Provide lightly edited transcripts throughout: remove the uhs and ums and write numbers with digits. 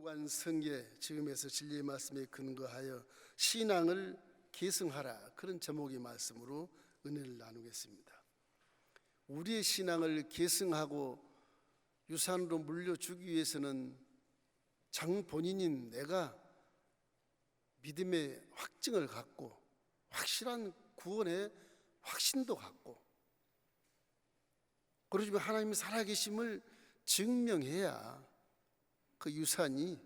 거룩한 성계 지금에서 진리의 말씀에 근거하여 신앙을 계승하라, 그런 제목의 말씀으로 은혜를 나누겠습니다. 우리의 신앙을 계승하고 유산으로 물려주기 위해서는 장 본인인 내가 믿음의 확증을 갖고 확실한 구원의 확신도 갖고, 그러지만 하나님이 살아계심을 증명해야 그 유산이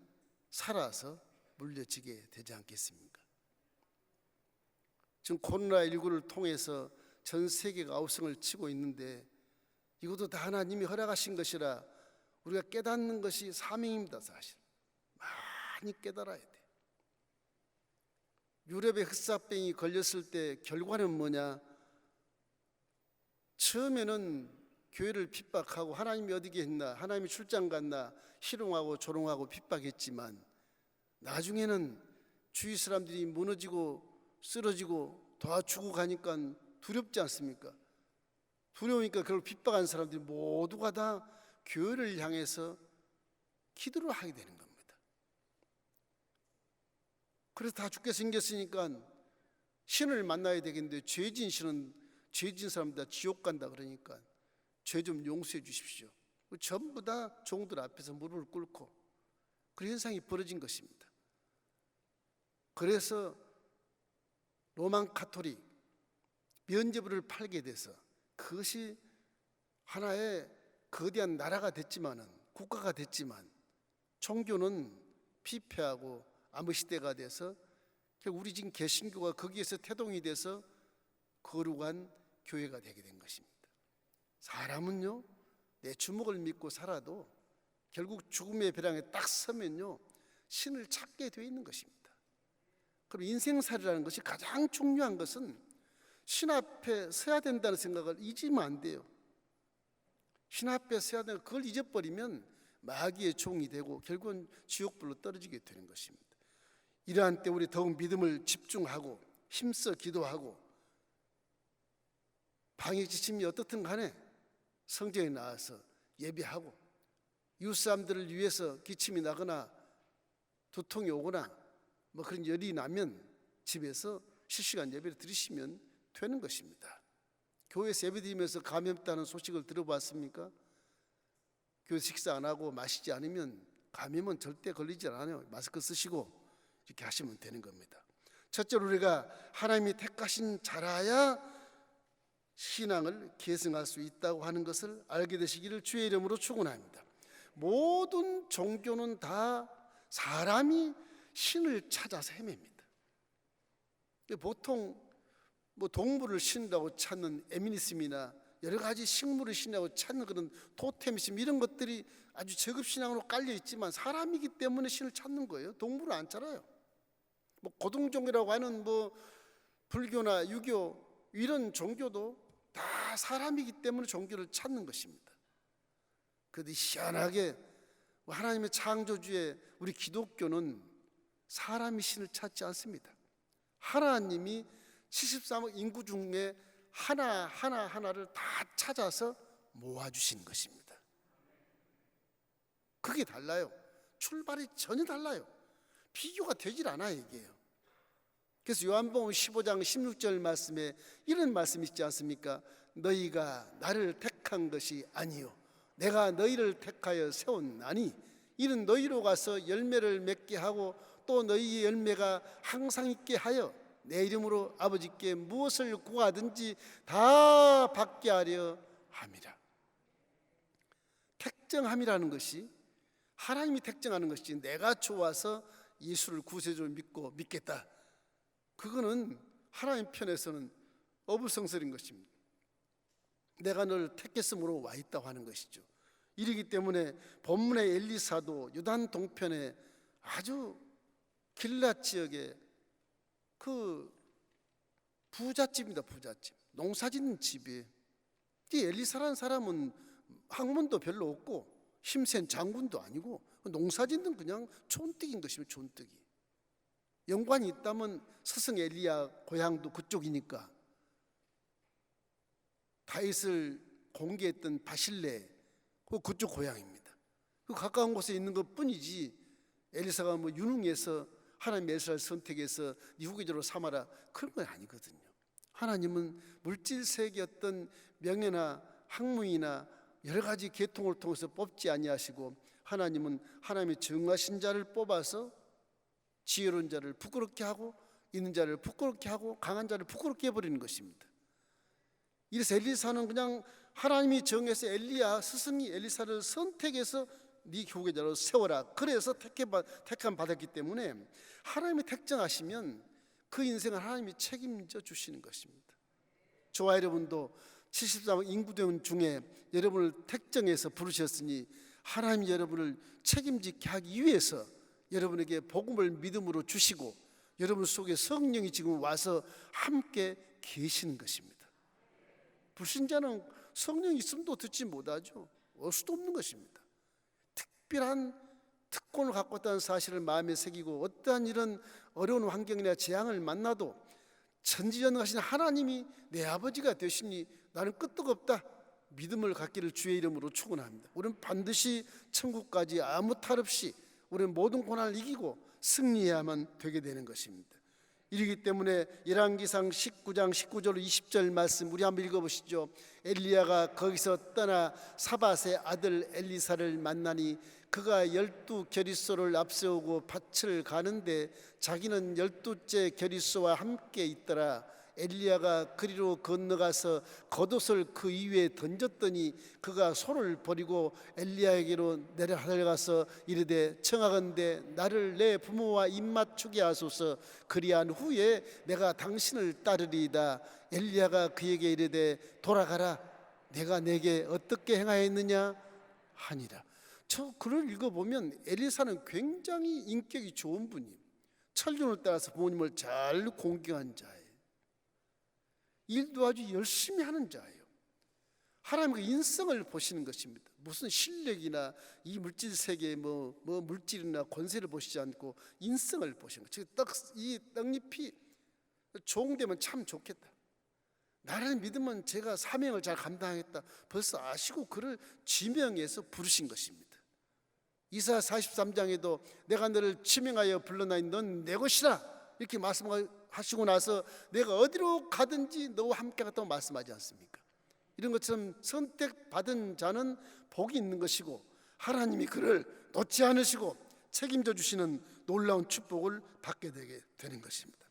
살아서 물려지게 되지 않겠습니까? 지금 코로나19를 통해서 전 세계가 아우성을 치고 있는데, 이것도 다 하나님이 허락하신 것이라 우리가 깨닫는 것이 사명입니다. 사실 많이 깨달아야 돼. 유럽의 흑사병이 걸렸을 때 결과는 뭐냐? 처음에는 교회를 핍박하고 하나님이 어디 계셨나, 하나님이 출장 갔나 희롱하고 조롱하고 핍박했지만, 나중에는 주위 사람들이 무너지고 쓰러지고 다 죽고 가니까 두렵지 않습니까? 두려우니까 그걸 핍박한 사람들이 모두가 다 교회를 향해서 기도를 하게 되는 겁니다. 그래서 다 죽게 생겼으니까 신을 만나야 되겠는데, 죄진 신은 죄진 사람 다 지옥 간다 그러니까 죄 좀 용서해 주십시오. 전부 다 종들 앞에서 무릎을 꿇고 그런 현상이 벌어진 것입니다. 그래서 로만 가톨릭 면죄부를 팔게 돼서 그것이 하나의 거대한 나라가 됐지만은, 국가가 됐지만, 종교는 피폐하고 암의 시대가 돼서 결국 우리 지금 개신교가 거기에서 태동이 돼서 거룩한 교회가 되게 된 것입니다. 사람은요, 내 주먹을 믿고 살아도 결국 죽음의 벼랑에 딱 서면요 신을 찾게 되어 있는 것입니다. 그럼 인생살이라는 것이 가장 중요한 것은 신 앞에 서야 된다는 생각을 잊으면 안 돼요. 신 앞에 서야 되는, 그걸 잊어버리면 마귀의 종이 되고 결국은 지옥불로 떨어지게 되는 것입니다. 이러한 때 우리 더욱 믿음을 집중하고 힘써 기도하고, 방역 지침이 어떻든 간에 성전에 나와서 예배하고, 이웃 사람들을 위해서 기침이 나거나 두통이 오거나 뭐 그런 열이 나면 집에서 실시간 예배를 드리시면 되는 것입니다. 교회에서 예배드리면서 감염됐다는 소식을 들어봤습니까? 교회 식사 안 하고 마시지 않으면 감염은 절대 걸리지 않아요. 마스크 쓰시고 이렇게 하시면 되는 겁니다. 첫째로 우리가 하나님이 택하신 자라야 신앙을 계승할 수 있다고 하는 것을 알게 되시기를 주의 이름으로 축원합니다. 모든 종교는 다 사람이 신을 찾아서 헤맵니다. 보통 뭐 동물을 신다고 찾는 에미니즘이나 여러 가지 식물을 신다고 찾는 그런 토테미즘, 이런 것들이 아주 저급신앙으로 깔려 있지만 사람이기 때문에 신을 찾는 거예요. 동물은 안 찾아요. 뭐 고등종교라고 하는 뭐 불교나 유교 이런 종교도 다 사람이기 때문에 종교를 찾는 것입니다. 그런데 희한하게 하나님의 창조주의 우리 기독교는 사람이 신을 찾지 않습니다. 하나님이 73억 인구 중에 하나를 다 찾아서 모아주신 것입니다. 그게 달라요. 출발이 전혀 달라요. 비교가 되질 않아요, 이게요. 그래서 요한복음 15장 16절 말씀에 이런 말씀이 있지 않습니까? 너희가 나를 택한 것이 아니요 내가 너희를 택하여 세웠나니 이는 너희로 가서 열매를 맺게 하고 또 너희의 열매가 항상 있게 하여 내 이름으로 아버지께 무엇을 구하든지 다 받게 하려 함이라. 택정함이라는 것이 하나님이 택정하는 것이 내가 좋아서 예수를 구세주로 믿고 믿겠다, 그거는 하나님 편에서는 어불성설인 것입니다. 내가 너를 택했으므로 와 있다고 하는 것이죠. 이러기 때문에 본문의 엘리사도 유단 동편에 아주 길랏 지역에 그 부잣집입니다. 부잣집, 농사짓는 집이에요. 이 엘리사라는 사람은 학문도 별로 없고 힘센 장군도 아니고 농사짓는 그냥 촌뜨기인 것입니다. 촌뜨기. 연관이 있다면 스승 엘리야 고향도 그쪽이니까 다윗을 공개했던 바실레 그쪽 고향입니다. 그 가까운 곳에 있는 것 뿐이지 엘리사가 뭐 유능해서 하나님의 엘리사를 선택해서 네 후계자로 삼아라, 그런 건 아니거든요. 하나님은 물질 세계 어떤 명예나 학문이나 여러 가지 계통을 통해서 뽑지 아니하시고, 하나님은 하나님의 정하신 자를 뽑아서 지혜로운 자를 부끄럽게 하고 있는 자를 부끄럽게 하고 강한 자를 부끄럽게 해버리는 것입니다. 이래서 엘리사는 그냥 하나님이 정해서 엘리야 스승이 엘리사를 선택해서 네 후계자로 세워라, 그래서 택함 받았기 때문에 하나님이 택정하시면 그 인생을 하나님이 책임져 주시는 것입니다. 저와 여러분도 73억 인구대원 중에 여러분을 택정해서 부르셨으니 하나님이 여러분을 책임지게 하기 위해서 여러분에게 복음을 믿음으로 주시고 여러분 속에 성령이 지금 와서 함께 계시는 것입니다. 불신자는 성령이 있음도 듣지 못하죠. 올 수도 없는 것입니다. 특별한 특권을 갖고 있다는 사실을 마음에 새기고 어떠한 이런 어려운 환경이나 재앙을 만나도 전지전능하신 하나님이 내 아버지가 되시니 나는 끄떡없다 믿음을 갖기를 주의 이름으로 축원합니다. 우리는 반드시 천국까지 아무 탈 없이 우리는 모든 고난을 이기고 승리해야만 되게 되는 것입니다. 이러기 때문에 열왕기상 19장 19절 20절 말씀 우리 한번 읽어보시죠. 엘리야가 거기서 떠나 사밧의 아들 엘리사를 만나니 그가 12겨릿소를 앞세우고 밭을 가는데 자기는 12째 겨릿소와 함께 있더라. 엘리야가 그리로 건너가서 겉옷을 그 위에 던졌더니 그가 소를 버리고 엘리야에게로 내려가서 이르되 청하건대 나를 내 부모와 입맞추게 하소서. 그리한 후에 내가 당신을 따르리이다. 엘리야가 그에게 이르되 돌아가라, 내가 내게 어떻게 행하였느냐 하니라. 저 글을 읽어보면 엘리사는 굉장히 인격이 좋은 분이에요. 철륜을 따라서 부모님을 잘 공경한 자예요. 일도 아주 열심히 하는 자예요. 하나님의 인성을 보시는 것입니다. 무슨 실력이나 이 물질 세계의 뭐 물질이나 권세를 보시지 않고 인성을 보시는 거예요. 이 떡잎이 종되면 참 좋겠다, 나를 믿으면 제가 사명을 잘 감당하겠다, 벌써 아시고 그를 지명해서 부르신 것입니다. 이사야 43장에도 내가 너를 지명하여 불러나니 넌 내 것이라 이렇게 말씀하시고 나서 내가 어디로 가든지 너와 함께 갔다고 말씀하지 않습니까? 이런 것처럼 선택받은 자는 복이 있는 것이고 하나님이 그를 놓지 않으시고 책임져 주시는 놀라운 축복을 받게 되게 되는 것입니다.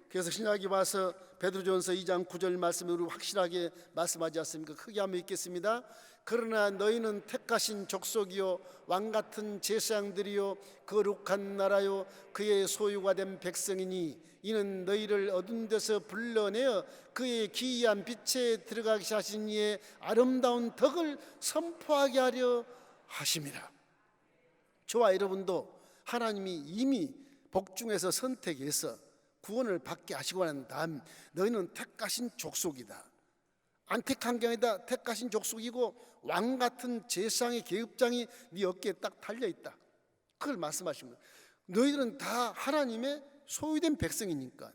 그래서 신약이 와서 베드로전서 2장 9절 말씀으로 확실하게 말씀하지 않습니까? 크게 한번 읽겠습니다. 그러나 너희는 택하신 족속이요 왕같은 제사장들이요 거룩한 나라요 그의 소유가 된 백성이니 이는 너희를 어두운 데서 불러내어 그의 기이한 빛에 들어가게 하신 이의 아름다운 덕을 선포하게 하려 하심이라. 저와 여러분도 하나님이 이미 복중에서 선택해서 구원을 받게 하시고 난 다음 너희는 택하신 족속이다, 안 택한 게 아니다, 택하신 족속이고 왕같은 제사장의 계급장이 네 어깨에 딱 달려있다, 그걸 말씀하신 거예요. 너희들은 다 하나님의 소유된 백성이니까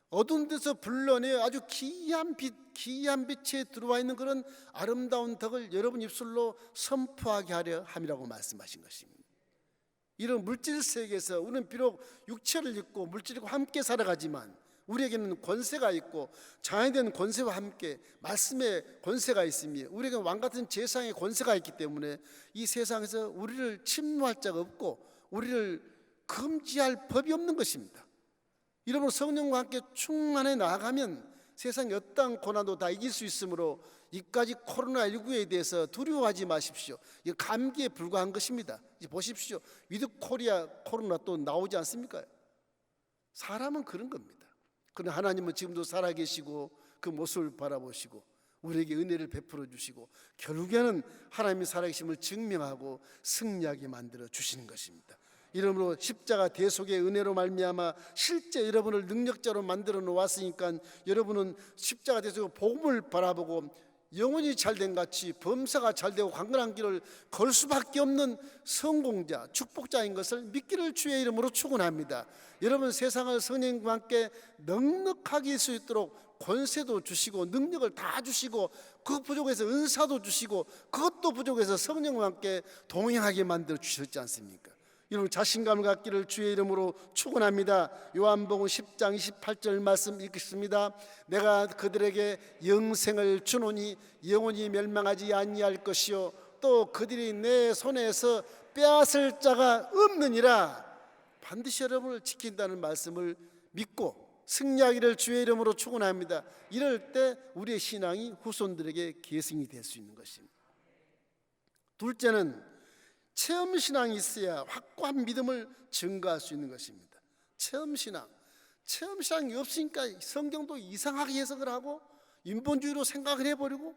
어두운 데서 불러내어 아주 기이한 빛에 들어와 있는 그런 아름다운 덕을 여러분 입술로 선포하게 하려 함이라고 말씀하신 것입니다. 이런 물질 세계에서 우리는 비록 육체를 입고 물질과 함께 살아가지만 우리에게는 권세가 있고 장애된 권세와 함께 말씀의 권세가 있으며 우리에게는 왕같은 제사장의 권세가 있기 때문에 이 세상에서 우리를 침노할 자가 없고 우리를 금지할 법이 없는 것입니다. 여러분 성령과 함께 충만해 나아가면 세상의 어떠한 고난도 다 이길 수 있으므로 이까지 코로나19에 대해서 두려워하지 마십시오. 이거 감기에 불과한 것입니다. 이제 보십시오. 위드 코리아 코로나 또 나오지 않습니까? 사람은 그런 겁니다. 그러나 하나님은 지금도 살아계시고 그 모습을 바라보시고 우리에게 은혜를 베풀어 주시고 결국에는 하나님의 살아계심을 증명하고 승리하게 만들어 주시는 것입니다. 이러므로 십자가 대속의 은혜로 말미암아 실제 여러분을 능력자로 만들어 놓았으니까 여러분은 십자가 대속의 복음을 바라보고 영혼이 잘된 같이 범사가 잘되고 강건한 길을 걸 수밖에 없는 성공자, 축복자인 것을 믿기를 주의 이름으로 축원합니다. 여러분, 세상을 성령과 함께 넉넉하게 할 수 있도록 권세도 주시고 능력을 다 주시고, 그 부족해서 은사도 주시고, 그것도 부족해서 성령과 함께 동행하게 만들어 주셨지 않습니까? 여러분, 자신감을 갖기를 주의 이름으로 축원합니다. 요한복음 10장 28절 말씀 읽겠습니다. 내가 그들에게 영생을 주노니 영원히 멸망하지 아니할 것이요 또 그들이 내 손에서 빼앗을 자가 없느니라. 반드시 여러분을 지킨다는 말씀을 믿고 승리하기를 주의 이름으로 축원합니다. 이럴 때 우리의 신앙이 후손들에게 계승이 될 수 있는 것입니다. 둘째는 체험신앙이 있어야 확고한 믿음을 증거할 수 있는 것입니다. 체험신앙이 없으니까 성경도 이상하게 해석을 하고 인본주의로 생각을 해버리고,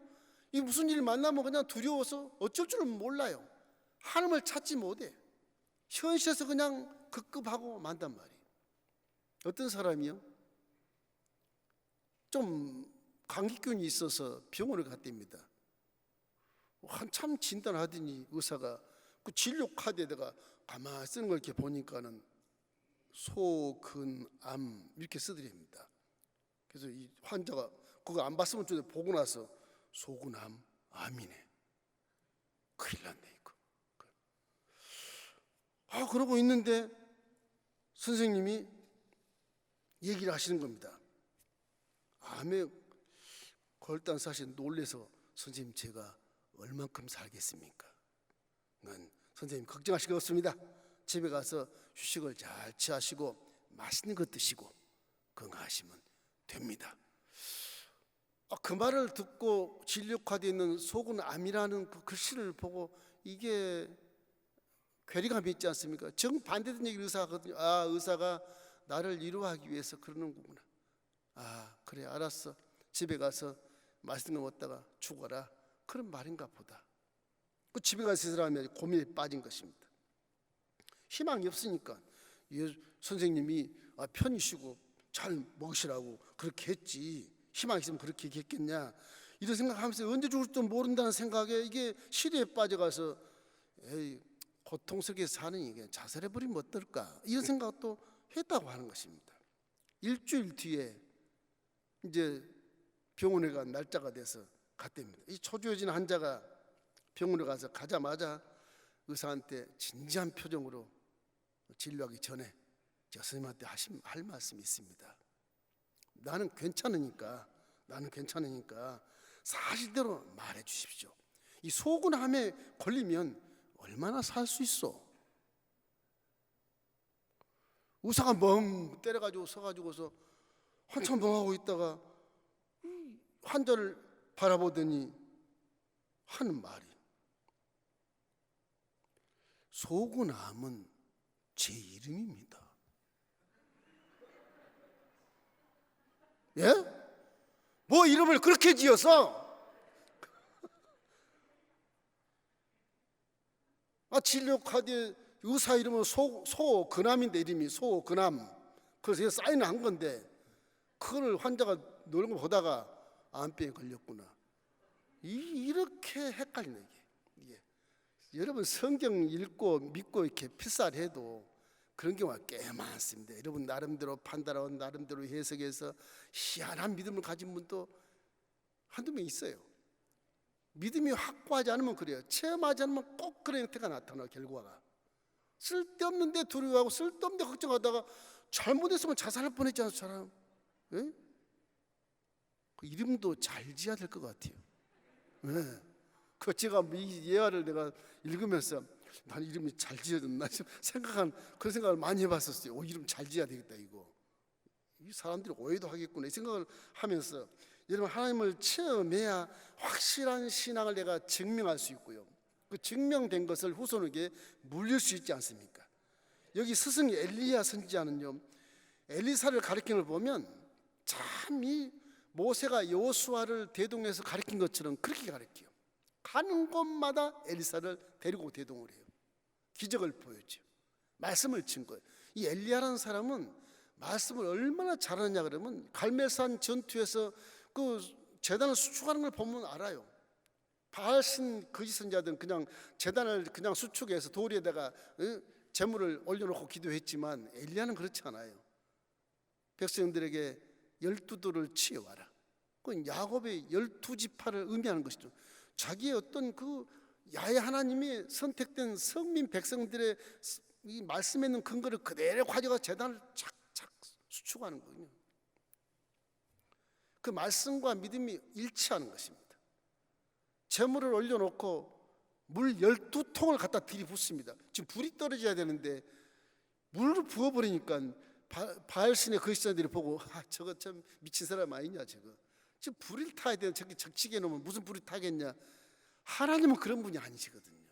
이 무슨 일 만나면 그냥 두려워서 어쩔 줄은 몰라요. 하나님을 찾지 못해. 현실에서 그냥 급급하고 만단 말이에요. 어떤 사람이요, 좀 감기균이 있어서 병원을 갔답니다. 한참 진단하더니 의사가 그 진료 카드에다가 가만히 쓰는 걸 이렇게 보니까는 소근암 이렇게 쓰더랍니다. 그래서 이 환자가 그거 안 봤으면 좀 보고 나서 소근암, 암이네. 큰일 났네 이거. 그러고 있는데 선생님이 얘기를 하시는 겁니다. 암에 걸단 사실 놀래서, 선생님 제가 얼만큼 살겠습니까? 난 선생님 걱정하실 거 없습니다. 집에 가서 휴식을 잘 취하시고 맛있는 것 드시고 건강하시면 됩니다. 그 말을 듣고 진료 카드에 있는 소근암이라는 그 글씨를 보고 이게 괴리감이 있지 않습니까? 정반대된 얘기를 의사가 하거든요. 의사가 나를 위로하기 위해서 그러는 거구나. 그래 알았어. 집에 가서 맛있는 거 먹다가 죽어라. 그런 말인가 보다. 그 집에 가서 이 사람이 고민에 빠진 것입니다. 희망이 없으니까 선생님이 편히 쉬고 잘 먹으시라고 그렇게 했지, 희망이 있으면 그렇게 했겠냐, 이런 생각하면서 언제 죽을지도 모른다는 생각에 이게 시리에 빠져가서 고통스럽게 사느니 그냥 자살해버리면 어떨까, 이런 생각도 했다고 하는 것입니다. 일주일 뒤에 이제 병원에 간 날짜가 돼서 갔답니다. 이 초조해진 환자가 병원에 가서 가자마자 의사한테 진지한 표정으로 진료하기 전에 제가 선생님한테 할 말씀이 있습니다. 나는 괜찮으니까 사실대로 말해 주십시오. 이 소근암에 걸리면 얼마나 살 수 있어? 의사가 멍 때려가지고 서가지고서 한참 멍하고 있다가 환자를 바라보더니 하는 말이, 소근암은 제 이름입니다. 예? 뭐 이름을 그렇게 지어서? 진료 카드에 의사 이름은 소근암인데, 이름이 소근암. 그래서 사인을 한 건데 그걸 환자가 노는 거 보다가 암병에 걸렸구나. 이렇게 헷갈리는 게, 여러분 성경 읽고 믿고 이렇게 필사해도 그런 경우가 꽤 많습니다. 여러분 나름대로 판단하고 나름대로 해석해서 희한한 믿음을 가진 분도 한두 명 있어요. 믿음이 확고하지 않으면 그래요. 체험하지 않으면 꼭 그런 형태가 나타나. 결과가 쓸데없는데 두려워하고 쓸데없는데 걱정하다가 잘못했으면 자살할 뻔했잖아요. 사람. 예? 그 이름도 잘 지어야 될 것 같아요. 네. 그 제가 이 예화를 내가 읽으면서 난 이름이 잘 지어졌나 그런 생각을 많이 해봤었어요. 이름 잘 지어야 되겠다 이거. 이 사람들이 오해도 하겠구나 이 생각을 하면서, 여러분 하나님을 체험해야 확실한 신앙을 내가 증명할 수 있고요. 그 증명된 것을 후손에게 물릴 수 있지 않습니까? 여기 스승 엘리야 선지자는요, 엘리사를 가르치는 걸 보면 참 이 모세가 여호수아를 대동해서 가르친 것처럼 그렇게 가르쳐요. 가는 곳마다 엘리사를 데리고 대동을 해요. 기적을 보여줘요. 말씀을 증거해요. 이 엘리야라는 사람은 말씀을 얼마나 잘하느냐 그러면 갈멜산 전투에서 그 제단을 수축하는 걸 보면 알아요. 바알신 거짓 선지자들은 그냥 제단을 그냥 수축해서 돌에다가 제물을 올려놓고 기도했지만 엘리야는 그렇지 않아요. 백성들에게 12돌을 치어와라. 그건 야곱의 12지파를 의미하는 것이죠. 자기의 어떤 그 야훼 하나님이 선택된 성민 백성들의 이 말씀에 있는 근거를 그대로 가져가 제단을 착착 수축하는 거군요. 그 말씀과 믿음이 일치하는 것입니다. 제물을 올려놓고 물 12통을 갖다 들이붓습니다. 지금 불이 떨어져야 되는데 물을 부어버리니까 바알신의 거짓자들이 보고 저거 참 미친 사람 아니냐 저거. 지금 불을 타야 되는 저기 적치게 놓으면 무슨 불이 타겠냐. 하나님은 그런 분이 아니시거든요.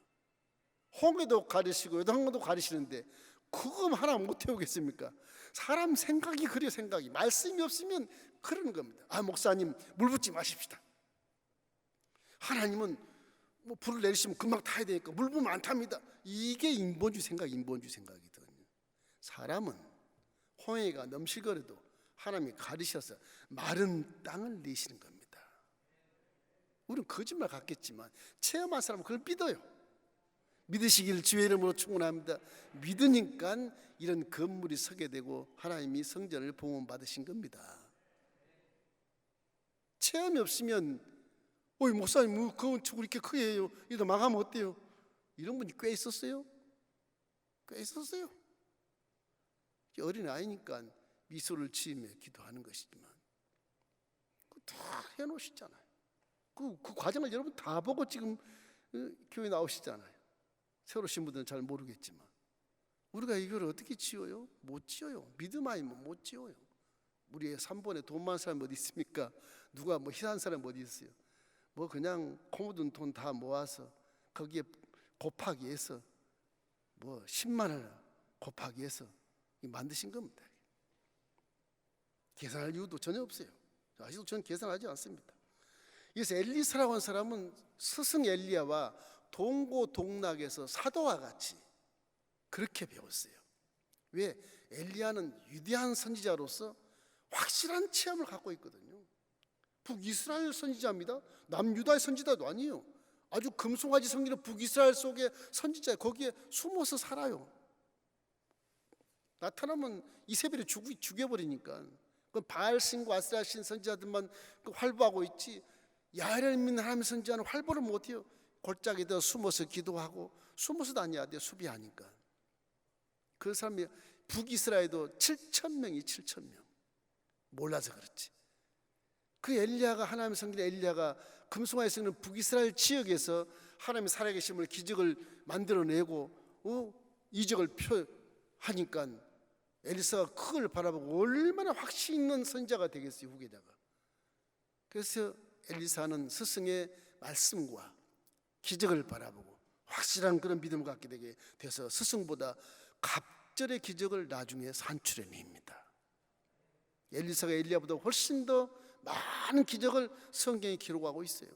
홍해도 가르시고 요단강도 가르시는데 그거 하나 못 태우겠습니까? 사람 생각이 그래요. 생각이 말씀이 없으면 그러는 겁니다. 목사님 물 붓지 마십시다. 하나님은 뭐 불을 내리시면 금방 타야 되니까 물 부으면 안 탑니다. 이게 인본주의 생각이거든요. 사람은 홍해가 넘실거려도 하나님이 가르셔서 마른 땅을 내시는 겁니다. 우리는 거짓말 같겠지만 체험한 사람은 그걸 믿어요. 믿으시길 주의 이름으로 축원합니다. 믿으니까 이런 건물이 서게 되고 하나님이 성전을 봉헌받으신 겁니다. 체험이 없으면 목사님 그 건축을 이렇게 크게 해요. 이거 망하면 어때요? 이런 분이 꽤 있었어요. 어린아이니까 미소를 지으며 기도하는 것이지만 다 해놓으시잖아요. 그 과정을 여러분 다 보고 지금 교회 나오시잖아요. 새로 오신 분들은 잘 모르겠지만 우리가 이걸 어떻게 지어요? 못 지어요. 믿음 아니면 못 지어요. 우리의 3번에 돈 많은 사람이 어디 있습니까? 누가 희한한 사람이 어디 있어요? 그냥 코 묻은 돈 다 모아서 거기에 곱하기 해서 10만 원을 곱하기 해서 만드신 겁니다. 계산할 이유도 전혀 없어요. 아직도 저는 계산하지 않습니다. 그래서 엘리사라고 하는 사람은 스승 엘리야와 동고동락에서 사도와 같이 그렇게 배웠어요. 왜? 엘리야는 위대한 선지자로서 확실한 체험을 갖고 있거든요. 북이스라엘 선지자입니다. 남유다의 선지자도 아니에요. 아주 금송아지 섬기는 북이스라엘 속의 선지자, 거기에 숨어서 살아요. 나타나면 이세벨이 죽여버리니까. 그 바알신과 아스라신 선지자들만 활보하고 있지 야훼를 믿는 하나님 선지자는 활보를 못해요. 골짜기에다 숨어서 기도하고 숨어서 다녀야 돼요. 수비하니까. 그 사람이 북이스라엘도 7,000명이 7,000명 몰라서 그렇지. 그 엘리야가 하나님 성긴 엘리야가 금송아지에 쓰는 북이스라엘 지역에서 하나님의 살아계심을 기적을 만들어내고 이적을 표하니까 엘리사가 그걸 바라보고 얼마나 확신 있는 선지자가 되겠어요. 후계자가. 그래서 엘리사는 스승의 말씀과 기적을 바라보고 확실한 그런 믿음을 갖게 되게 돼서 스승보다 갑절의 기적을 나중에 산출해냅니다. 엘리사가 엘리야보다 훨씬 더 많은 기적을 성경에 기록하고 있어요.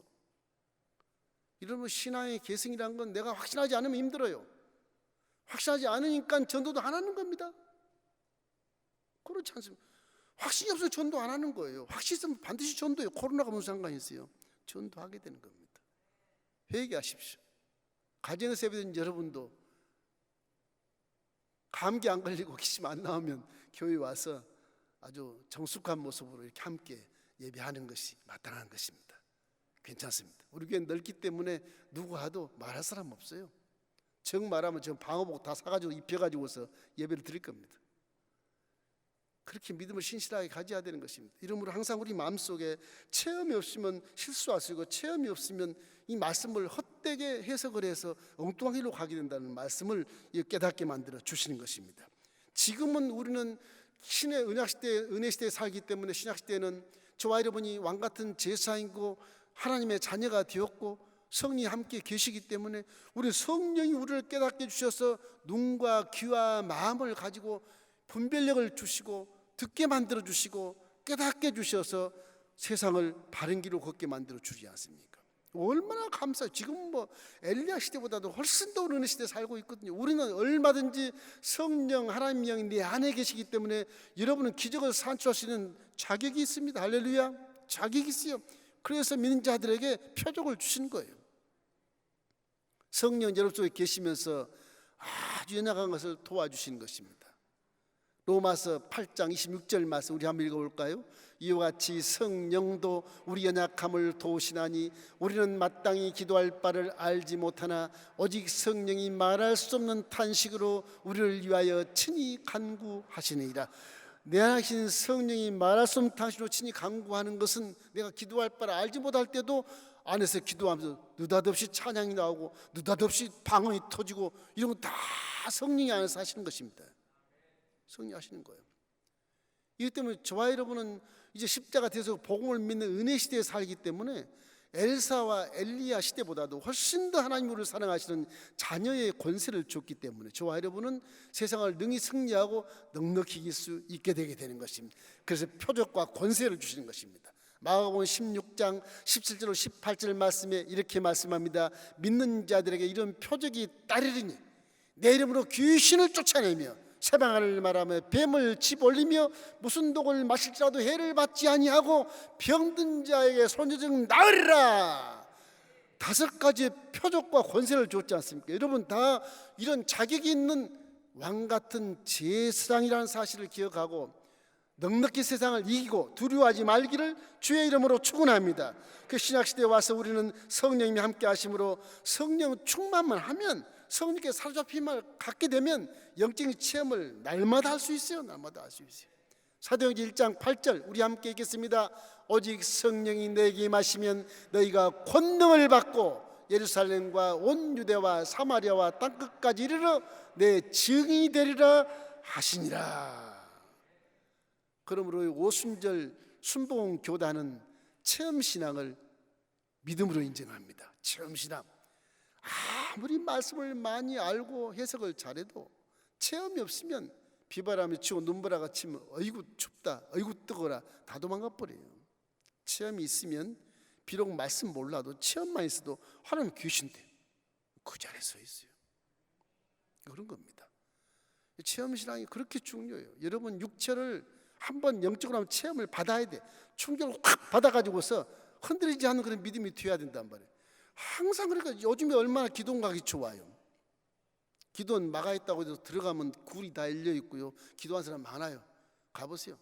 이러면 신앙의 계승이라는 건 내가 확신하지 않으면 힘들어요. 확신하지 않으니까 전도도 안 하는 겁니다. 그렇지 않습니까? 확신이 없어서 전도 안 하는 거예요. 확신이 있으면 반드시 전도해요. 코로나가 무슨 상관이 있어요? 전도하게 되는 겁니다. 회개하십시오. 가정에서 예배드린 여러분도 감기 안 걸리고 기침 안 나오면 교회 와서 아주 정숙한 모습으로 이렇게 함께 예배하는 것이 마땅한 것입니다. 괜찮습니다. 우리 교회는 넓기 때문에 누구 와도 말할 사람 없어요. 정 말하면 저 방어복 다 사가지고 입혀가지고서 예배를 드릴 겁니다. 그렇게 믿음을 신실하게 가져야 되는 것입니다. 이러므로 항상 우리 마음속에 체험이 없으면 실수할 수 있고 체험이 없으면 이 말씀을 헛되게 해석을 해서 엉뚱한 길로 가게 된다는 말씀을 깨닫게 만들어 주시는 것입니다. 지금은 우리는 신의 은혜 시대에 살기 때문에 신약 시대에는 저와 여러분이 왕같은 제사이고 하나님의 자녀가 되었고 성령이 함께 계시기 때문에 우리 성령이 우리를 깨닫게 주셔서 눈과 귀와 마음을 가지고 분별력을 주시고 듣게 만들어 주시고 깨닫게 주셔서 세상을 바른 길로 걷게 만들어 주지 않습니까? 얼마나 감사해요. 지금 엘리야 시대보다도 훨씬 더 어느 시대에 살고 있거든요. 우리는 얼마든지 성령 하나님 영이 내 안에 계시기 때문에 여러분은 기적을 산출할 수 있는 자격이 있습니다. 할렐루야. 자격이 있어요. 그래서 믿는 자들에게 표적을 주신 거예요. 성령 여러분 속에 계시면서 아주 연약한 것을 도와주신 것입니다. 로마서 8장 26절 말씀 우리 한번 읽어볼까요? 이와 같이 성령도 우리 연약함을 도우시나니 우리는 마땅히 기도할 바를 알지 못하나 오직 성령이 말할 수 없는 탄식으로 우리를 위하여 친히 간구하시느니라. 내 안에 계신 성령이 말할 수 없는 탄식으로 친히 간구하는 것은 내가 기도할 바를 알지 못할 때도 안에서 기도하면서 느닷없이 찬양이 나오고 느닷없이 방언이 터지고 이런 건 다 성령이 안에서 하시는 것입니다. 성령이 하시는 거예요. 이것 때문에 저와 여러분은 이제 십자가 돼서 복음을 믿는 은혜 시대에 살기 때문에 엘사와 엘리야 시대보다도 훨씬 더 하나님 우리를 사랑하시는 자녀의 권세를 줬기 때문에 저와 여러분은 세상을 능히 승리하고 넉넉히 이길 수 있게 되게 되는 것입니다. 그래서 표적과 권세를 주시는 것입니다. 마가복음 16장 17절 18절 말씀에 이렇게 말씀합니다. 믿는 자들에게 이런 표적이 따르리니 내 이름으로 귀신을 쫓아내며 새방을 말하며 뱀을 집어올리며 무슨 독을 마실지라도 해를 받지 아니하고 병든 자에게 손유증 나으리라. 5가지의 표적과 권세를 줬지 않습니까? 여러분 다 이런 자격이 있는 왕같은 제사장이라는 사실을 기억하고 넉넉히 세상을 이기고 두려워하지 말기를 주의 이름으로 축원합니다. 그 신약시대에 와서 우리는 성령님이 함께 하심으로 성령 충만만 하면 성령께 사로잡힘을 갖게 되면 영적인 체험을 날마다 할 수 있어요. 날마다 할 수 있어요. 사도행전 1장 8절 우리 함께 읽겠습니다. 오직 성령이 내게 임하시면 너희가 권능을 받고 예루살렘과 온 유대와 사마리아와 땅끝까지 이르러 내 증인이 되리라 하시니라. 그러므로 오순절 순복음 교단은 체험신앙을 믿음으로 인정합니다. 체험신앙. 아무리 말씀을 많이 알고 해석을 잘해도 체험이 없으면 비바람이 치고 눈보라가 치면 어이구 춥다 어이구 뜨거라 다 도망가 버려요. 체험이 있으면 비록 말씀 몰라도 체험만 있어도 하나님 계신데 그 자리에 서 있어요. 그런 겁니다. 체험신앙이 그렇게 중요해요. 여러분 육체를 한번 영적으로 한번 체험을 받아야 돼. 충격을 확 받아가지고서 흔들리지 않는 그런 믿음이 되어야 된단 말이에요. 항상 그러니까 요즘에 얼마나 기도원 가기 좋아요. 기도원 막아 있다고 해서 들어가면 굴이 다 열려 있고요. 기도한 사람 많아요. 가보세요.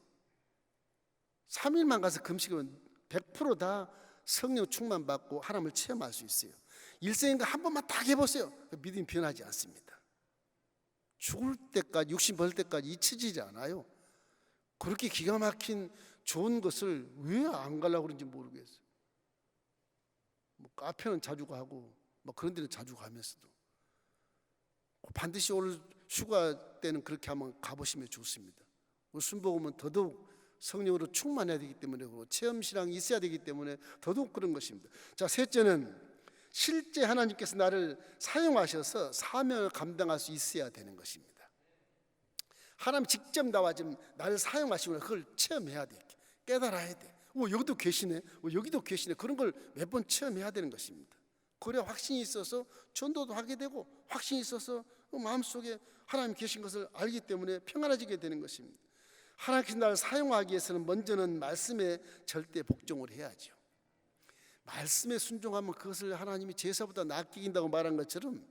3일만 가서 금식하면 100% 성령 충만 받고 하나님을 체험할 수 있어요. 일생인가 한 번만 딱 해보세요. 믿음이 변하지 않습니다. 죽을 때까지 육신 벌 때까지 잊혀지지 않아요. 그렇게 기가 막힌 좋은 것을 왜 안 가려고 그런지 모르겠어요. 뭐 카페는 자주 가고 뭐 그런 데는 자주 가면서도 반드시 올 휴가 때는 그렇게 한번 가보시면 좋습니다. 순복음은 더더욱 성령으로 충만해야 되기 때문에 그렇고 체험신앙이 있어야 되기 때문에 더더욱 그런 것입니다. 자, 셋째는 실제 하나님께서 나를 사용하셔서 사명을 감당할 수 있어야 되는 것입니다. 하나님 직접 나와 지금 나를 사용하시고 그걸 체험해야 돼. 깨달아야 돼. 여기도 계시네. 여기도 계시네. 그런 걸 몇 번 체험해야 되는 것입니다. 그래야 확신이 있어서 전도도 하게 되고 확신이 있어서 마음속에 하나님 계신 것을 알기 때문에 평안해지게 되는 것입니다. 하나님께서 나를 사용하기 위해서는 먼저는 말씀에 절대 복종을 해야죠. 말씀에 순종하면 그것을 하나님이 제사보다 낫게 이긴다고 말한 것처럼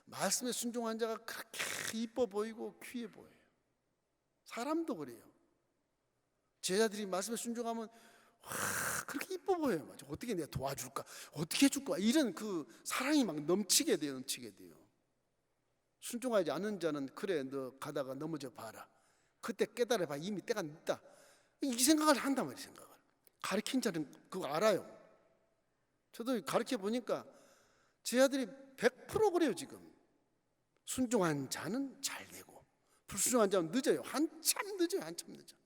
말씀에 순종한 자가 그렇게 이뻐 보이고 귀해 보여요. 사람도 그래요. 제자들이 말씀에 순종하면 그렇게 이뻐 보여요. 어떻게 내가 도와줄까? 어떻게 해줄까? 이런 그 사랑이 막 넘치게 돼요. 순종하지 않는 자는 그래 너 가다가 넘어져 봐라. 그때 깨달아 봐. 이미 때가 늦다. 이 생각을 한단 말이에요. 생각을. 가르친 자는 그거 알아요. 저도 가르쳐 보니까 제자들이 100% 그래요. 지금 순종한 자는 잘 되고 불순종한 자는 늦어요. 한참 늦어요.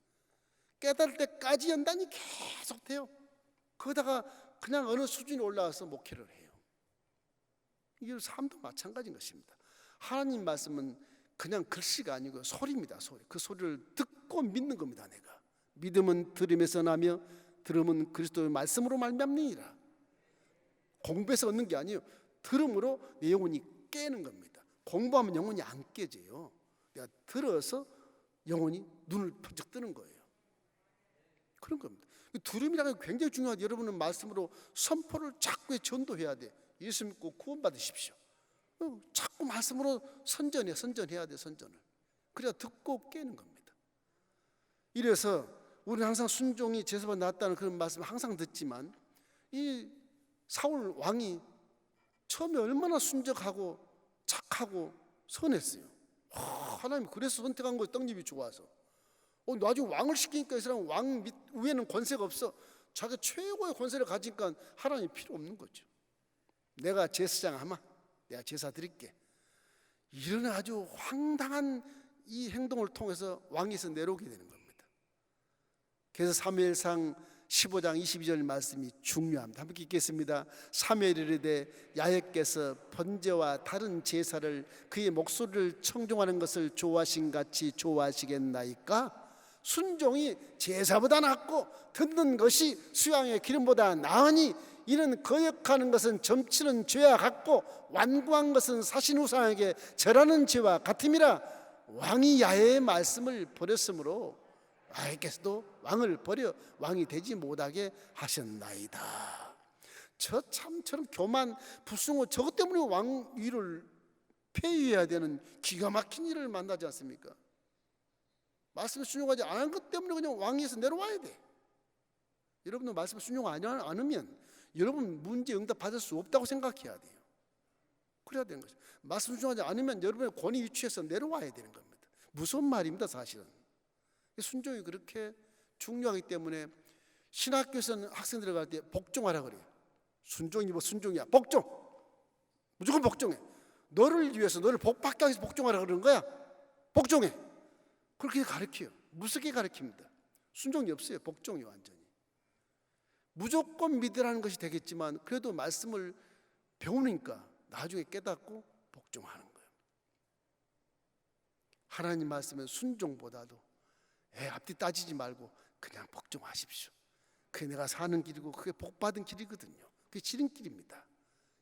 깨달을 때까지 연단이 계속 돼요. 그러다가 그냥 어느 수준에 올라와서 목회를 해요. 이게 삶도 마찬가지인 것입니다. 하나님 말씀은 그냥 글씨가 아니고 소리입니다. 소리. 그 소리를 듣고 믿는 겁니다. 내가 믿음은 들음에서 나며 들음은 그리스도의 말씀으로 말미암느니라. 공부해서 얻는 게 아니에요. 들음으로 내 영혼이 깨는 겁니다. 공부하면 영혼이 안 깨져요. 내가 들어서 영혼이 눈을 번쩍 뜨는 거예요. 그런 겁니다. 두려움이라는 게 굉장히 중요하죠. 여러분은 말씀으로 선포를 자꾸 전도해야 돼. 예수 믿고 구원 받으십시오. 자꾸 말씀으로 선전해야 돼. 선전을. 그래야 듣고 깨는 겁니다. 이래서 우리는 항상 순종이 제사보다 낫다는 그런 말씀을 항상 듣지만, 이 사울 왕이 처음에 얼마나 순적하고 착하고 선했어요. 하나님 그래서 선택한 거예요. 떡잎이 좋아서. 나중에 왕을 시키니까 이 사람은 왕 위에는 권세가 없어. 자기가 최고의 권세를 가지니까 하나님이 필요 없는 거죠. 내가 제사장 하마, 내가 제사 드릴게. 이런 아주 황당한 이 행동을 통해서 왕에서 내려오게 되는 겁니다. 그래서 사무엘상 15장 22절 말씀이 중요합니다. 함께 읽겠습니다. 사무엘이 이르되 야훼께서 번제와 다른 제사를 그의 목소리를 청종하는 것을 좋아하신 같이 좋아하시겠나이까? 순종이 제사보다 낫고 듣는 것이 수양의 기름보다 나으니 이는 거역하는 것은 점치는 죄와 같고 완고한 것은 사신 우상에게 절하는 죄와 같음이라. 왕이 야훼의 말씀을 버렸으므로 야훼께서도 왕을 버려 왕이 되지 못하게 하셨나이다. 저런 교만 불순고 저것 때문에 왕 위를 폐위해야 되는 기가 막힌 일을 만나지 않습니까? 말씀을 순종하지 않은 것 때문에 그냥 왕위에서 내려와야 돼. 여러분도 말씀을 순종 안 하면 여러분 문제 응답 받을 수 없다고 생각해야 돼요. 그래야 되는 거죠. 말씀 순종하지 않으면 여러분의 권위 위치에서 내려와야 되는 겁니다. 무서운 말입니다. 사실은 순종이 그렇게 중요하기 때문에 신학교에서는 학생 들어갈 때 복종하라 그래요. 순종이 뭐 순종이야. 복종, 무조건 복종해. 너를 위해서 너를 복받게 하기 위해서 복종하라 그러는 거야. 복종해. 그렇게 가르쳐요. 무섭게 가르칩니다. 순종이 없어요. 복종이 완전히. 무조건 믿으라는 것이 되겠지만 그래도 말씀을 배우니까 나중에 깨닫고 복종하는 거예요. 하나님 말씀은 순종보다도 앞뒤 따지지 말고 그냥 복종하십시오. 그게 내가 사는 길이고 그게 복받은 길이거든요. 그게 지름길입니다.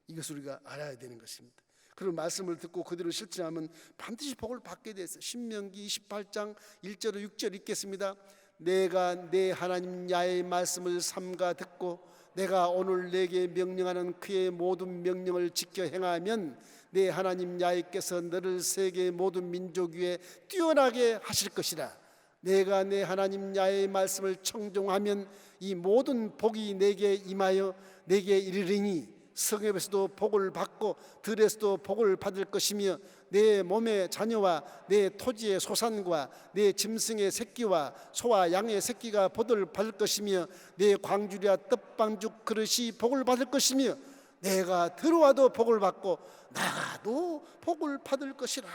이것을 우리가 알아야 되는 것입니다. 그런 말씀을 듣고 그대로 실천하면 반드시 복을 받게 되어서 신명기 28장 1절 6절 읽겠습니다. 내가 내 하나님 야훼의 말씀을 삼가 듣고 내가 오늘 내게 명령하는 그의 모든 명령을 지켜 행하면 내 하나님 야훼께서 너를 세계 모든 민족 위에 뛰어나게 하실 것이라. 내가 내 하나님 야훼의 말씀을 청종하면 이 모든 복이 내게 임하여 내게 이르리니 성읍에서도 복을 받고 들에서도 복을 받을 것이며 내 몸의 자녀와 내 토지의 소산과 내 짐승의 새끼와 소와 양의 새끼가 복을 받을 것이며 내 광주리와 떡방죽 그릇이 복을 받을 것이며 내가 들어와도 복을 받고 나가도 복을 받을 것이라.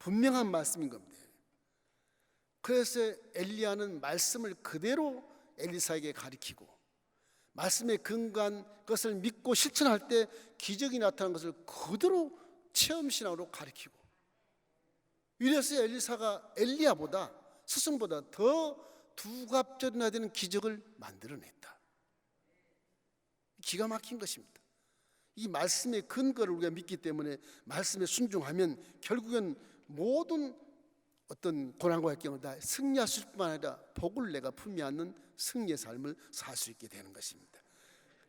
분명한 말씀인 겁니다. 그래서 엘리야는 말씀을 그대로 엘리사에게 가르치고 말씀에 근거한 것을 믿고 실천할 때 기적이 나타난 것을 그대로 체험신앙으로 가르치고, 이래서 엘리사가 엘리야보다 스승보다 더 두갑절이나 되는 기적을 만들어냈다. 기가 막힌 것입니다. 이 말씀의 근거를 우리가 믿기 때문에 말씀에 순종하면 결국은 모든 어떤 고난과 역경을 다 승리할 뿐만 아니라 복을 내가 품지 않는 승리의 삶을 살 수 있게 되는 것입니다.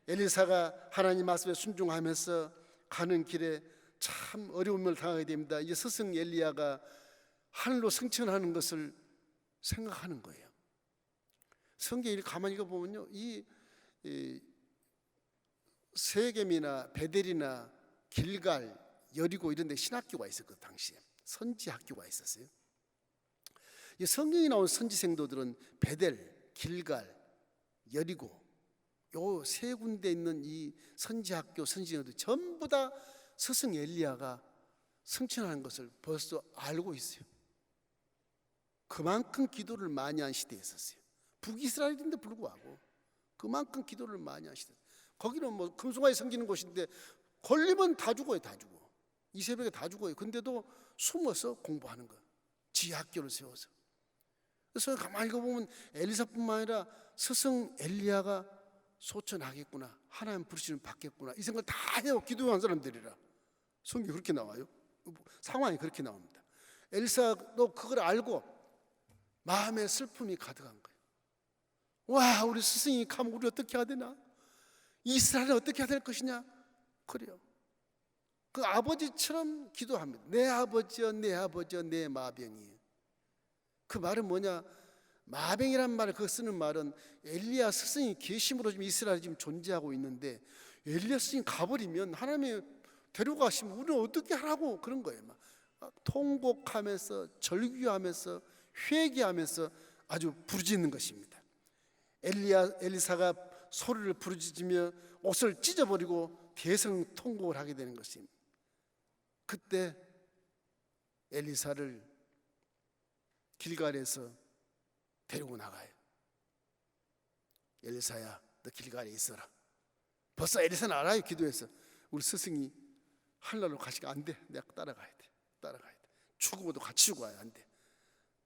엘리사가 하나님 말씀에 순종하면서 가는 길에 참 어려움을 당하게 됩니다. 이 스승 엘리야가 하늘로 승천하는 것을 생각하는 거예요. 성경을 가만히 읽어보면요, 이 세겜이나 베델이나 길갈, 여리고 이런 데 신학교가 있었거든요. 당시에 선지 학교가 있었어요. 이 성경에 나온 선지 생도들은 베델, 길갈, 여리고 요 세 군데 있는 이 선지 학교 선지생도들 전부 다 스승 엘리야가 승천하는 것을 벌써 알고 있어요. 그만큼 기도를 많이 한 시대에 있었어요. 북이스라엘인데 불구하고 그만큼 기도를 많이 한 시대. 거기는 뭐 금송아지 섬기는 곳인데 걸리면 다 죽어요. 다 죽어. 이 새벽에 다 죽어요. 근데도 숨어서 공부하는 거예요. 지학교를 세워서. 그래서 가만히 읽어보면 엘리사뿐만 아니라 스승 엘리야가 소천하겠구나, 하나님 부르시면 받겠구나, 이 생각을 다 해요. 기도한 사람들이라. 성경이 그렇게 나와요. 상황이 그렇게 나옵니다. 엘리사도 그걸 알고 마음에 슬픔이 가득한 거예요. 와, 우리 스승이 가면 우리 어떻게 해야 되나? 이스라엘은 어떻게 해야 될 것이냐? 그래요. 그 아버지처럼 기도합니다. 내 아버지여, 내 아버지여, 내 마병이. 그 말은 뭐냐? 마병이란 말을 그 쓰는 말은 엘리야 스승이 계심으로 지금 이스라엘이 지금 존재하고 있는데, 엘리야 스승이 가버리면 하나님이 데리고 가시면 우리는 어떻게 하라고 그런 거예요. 막 통곡하면서 절규하면서 회개하면서 아주 부르짖는 것입니다. 엘리사가 소리를 부르짖으며 옷을 찢어버리고 대성통곡을 하게 되는 것입니다. 그때 엘리사를 길갈에서 데리고 나가요. 엘리사야, 너 길갈에 있어라. 벌써 엘리사는 알아요. 기도해서 우리 스승이 하늘나라로 가시가 안 돼. 내가 따라가야 돼. 죽어도 같이 죽어야 안 돼.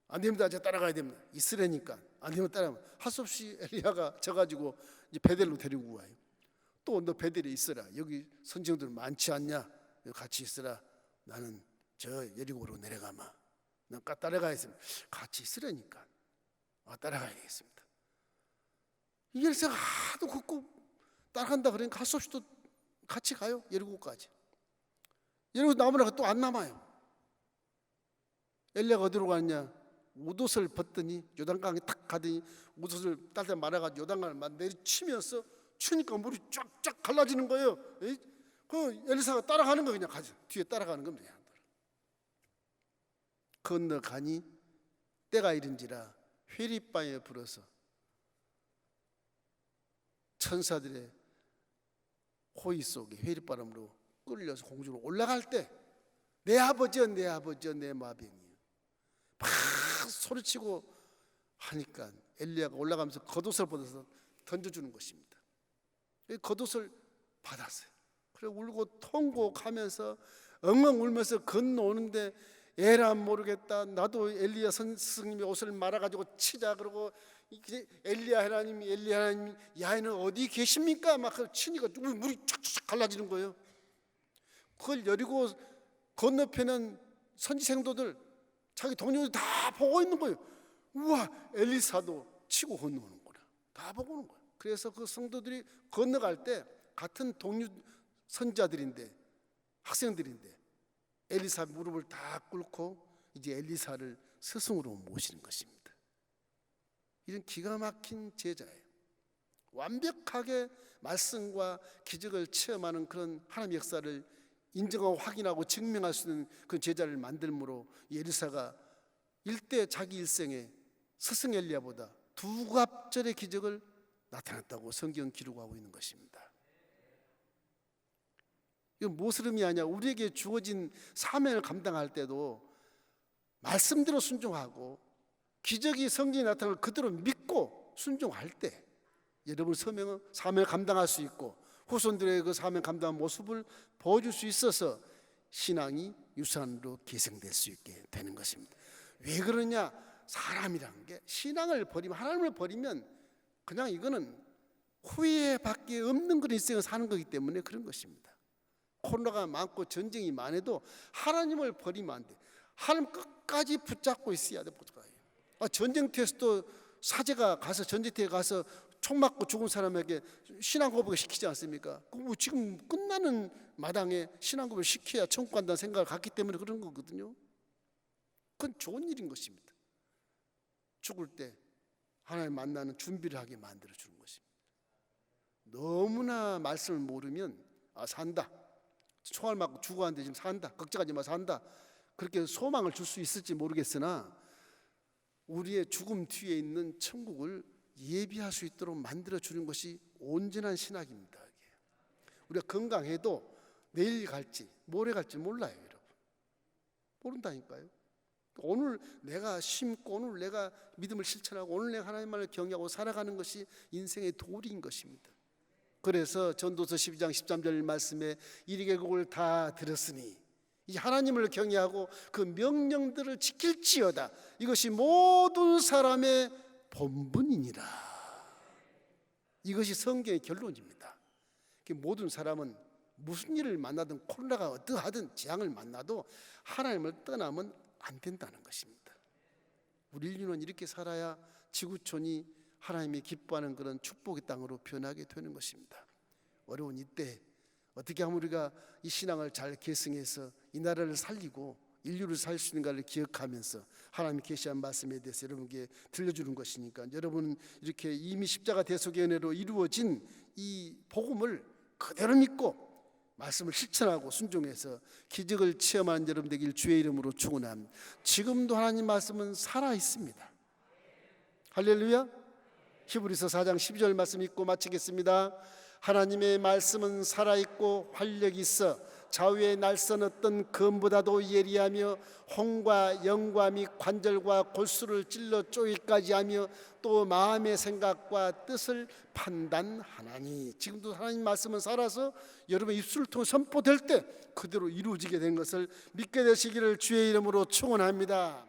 안 됩니다. 제가 따라가야 됩니다. 이스라엘이니까 안 되면 따라가면 할 수 없이 엘리야가 져가지고 이제 베델로 데리고 와요. 또 너 베델에 있어라. 여기 선지자들 많지 않냐? 같이 있어라. 나는 저 여리고로 내려가마. 난 따라가야겠습니다. 같이 있으라니까. 따라가야 되겠습니다. 이 엘리사가 하도 걷고 따라간다 그러니까 할 수 없이 또 같이 가요. 여리고까지. 여리고 남으라가 또 안 남아요. 엘리야가 어디로 가느냐? 옷옷을 벗더니 요단강에 탁 가더니 옷옷을 딸딸 말아가지고 요단강을 막 내리치면서 추니까 물이 쫙쫙 갈라지는 거예요. 그 엘리사가 따라가는 거 그냥 가죠. 뒤에 따라가는 겁니다. 건너가니 때가 이른지라 회리바에 불어서 천사들의 호의 속에 회리바람으로 끌려서 공중으로 올라갈 때 내 아버지여, 내 아버지여, 내 마병이여 막 소리치고 하니까 엘리야가 올라가면서 겉옷을 벗어서 던져주는 것입니다. 겉옷을 받았어요. 그리고 울고 통곡하면서 엉엉 울면서 건너오는데 에라 모르겠다. 나도 엘리야 스승님의 옷을 말아가지고 치자. 그러고 엘리야 하나님이 야인은 어디 계십니까? 막 치니까 물이 쫙쫙 갈라지는 거예요. 그걸 여리고 건너편은 선지 생도들 자기 동료들 다 보고 있는 거예요. 우와, 엘리사도 치고 건너오는 거라. 다 보고 오는 거예요. 그래서 그 성도들이 건너갈 때 같은 동료 선자들인데 학생들인데 엘리사 무릎을 다 꿇고 이제 엘리사를 스승으로 모시는 것입니다. 이런 기가 막힌 제자예요. 완벽하게 말씀과 기적을 체험하는 그런 하나님의 역사를 인정하고 확인하고 증명할 수 있는 그런 제자를 만들므로 엘리사가 일대 자기 일생에 스승 엘리야보다 두 갑절의 기적을 나타났다고 성경 기록하고 있는 것입니다. 이건 무엇을 의미하냐? 우리에게 주어진 사명을 감당할 때도 말씀대로 순종하고 기적이 성경에 나타나는 걸 그대로 믿고 순종할 때 여러분 사명을 감당할 수 있고 후손들의 그 사명 감당한 모습을 보여줄 수 있어서 신앙이 유산으로 계승될 수 있게 되는 것입니다. 왜 그러냐? 사람이란 게 신앙을 버리면, 하나님을 버리면 그냥 이거는 후회밖에 없는 그런 인생을 사는 거기 때문에 그런 것입니다. 코로나가 많고 전쟁이 많아도 하나님을 버리면 안 돼. 하나님 끝까지 붙잡고 있어야 돼. 전쟁터에서도 사제가 가서 전쟁터에 가서 총 맞고 죽은 사람에게 신앙 고백을 시키지 않습니까? 지금 끝나는 마당에 신앙 고백을 시켜야 천국 간다는 생각을 갖기 때문에 그런 거거든요. 그건 좋은 일인 것입니다. 죽을 때 하나님 만나는 준비를 하게 만들어 주는 것입니다. 너무나 말씀을 모르면 산다, 총알 맞고 죽어가는데 지금 산다, 걱정하지 마, 산다, 그렇게 소망을 줄 수 있을지 모르겠으나 우리의 죽음 뒤에 있는 천국을 예비할 수 있도록 만들어 주는 것이 온전한 신학입니다. 우리가 건강해도 내일 갈지 모레 갈지 몰라요, 여러분. 모른다니까요. 오늘 내가 심고 오늘 내가 믿음을 실천하고 오늘 내가 하나님만을 경외하고 살아가는 것이 인생의 도리인 것입니다. 그래서 전도서 12장 13절 말씀에 이 계곡을 다 들었으니 이제 하나님을 경외하고 그 명령들을 지킬지어다. 이것이 모든 사람의 본분이니라. 이것이 성경의 결론입니다. 모든 사람은 무슨 일을 만나든 코로나가 어떠하든 재앙을 만나도 하나님을 떠나면 안 된다는 것입니다. 우리 인류는 이렇게 살아야 지구촌이 하나님이 기뻐하는 그런 축복의 땅으로 변하게 되는 것입니다. 어려운 이때 어떻게 하면 우리가 이 신앙을 잘 계승해서 이 나라를 살리고 인류를 살 수 있는가를 기억하면서 하나님이 계시한 말씀에 대해서 여러분께 들려주는 것이니까, 여러분은 이렇게 이미 십자가 대속의 은혜로 이루어진 이 복음을 그대로 믿고 말씀을 실천하고 순종해서 기적을 체험하는 여러분 되길 주의 이름으로 축원합니다. 지금도 하나님 말씀은 살아 있습니다. 할렐루야. 히브리서 4장 12절 말씀 읽고 마치겠습니다. 하나님의 말씀은 살아있고 활력이 있어 좌우의 날선 어떤 검보다도 예리하며 혼과 영과 및 관절과 골수를 찔러 쪼개기까지 하며 또 마음의 생각과 뜻을 판단하나니. 지금도 하나님 말씀은 살아서 여러분의 입술을 통해 선포될 때 그대로 이루어지게 된 것을 믿게 되시기를 주의 이름으로 축원합니다.